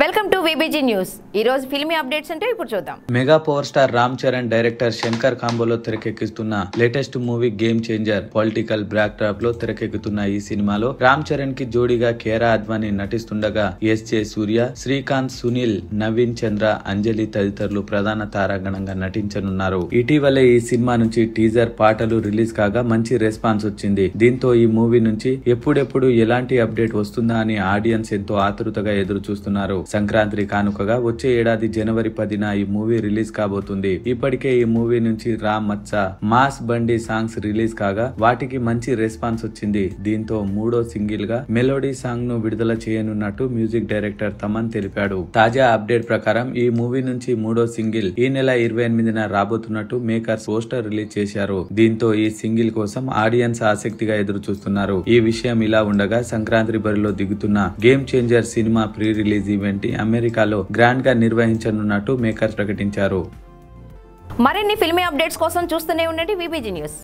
Welcome to VBG news. ఈ రోజు filmy updates అంటే ఇప్పుడు చూద్దాం. Mega power star Ram Charan director Shankar కాంబోలో తెరకెక్కిస్తున్న latest movie Game Changer political backdrop లో తెరకెక్కుతున్న ఈ సినిమాలో రామ్ చరణ్ కి జోడీగా కేరా అద్వానీ నటిస్తుండగా ఎస్.జె. సూర్య, శ్రీకాంత్, సునీల్, నవీన్ చంద్ర, అంజలి తదితరులు ప్రధాన తారాగణంగా నటించనున్నారు. ఇటీవలే ఈ సినిమా నుంచి టీజర్ పాటలు రిలీజ్ కాగా మంచి రెస్పాన్స్ వచ్చింది. దీంతో ఈ మూవీ నుంచి ఎప్పుడెప్పుడు ఎలాంటి అప్డేట్ వస్తుందా అని ఆడియన్స్ ఎంతో ఆతృతగా ఎదురు చూస్తున్నారు. సంక్రాంతి కానుకగా వచ్చే ఏడాది జనవరి 10న ఈ మూవీ రిలీజ్ కాబోతుంది. ఇప్పటికే ఈ మూవీ నుంచి రామ్ మచ్చ, మాస్ బండి సాంగ్స్ రిలీజ్ కాగా వాటికి మంచి రెస్పాన్స్ వచ్చింది. దీంతో మూడో సింగిల్ గా మెలోడీ సాంగ్ ను విడుదల చేయనున్నట్టు మ్యూజిక్ డైరెక్టర్ తమన్ తెలిపాడు. తాజా అప్డేట్ ప్రకారం ఈ మూవీ నుంచి మూడో సింగిల్ ఈ నెల 28న రాబోతున్నట్టు మేకర్స్ పోస్టర్ రిలీజ్ చేశారు. దీంతో ఈ సింగిల్ కోసం ఆడియన్స్ ఆసక్తిగా ఎదురు చూస్తున్నారు. ఈ విషయం ఇలా ఉండగా సంక్రాంతి బరిలో దిగుతున్న game changer cinema pre release event అమెరికాలో గ్రాండ్ గా నిర్వహించనున్నట్టు మేకర్స్ ప్రకటించారు. మరిన్ని ఫిల్మీ అప్డేట్స్ కోసం చూస్తూనే ఉండండి విబిజీ న్యూస్.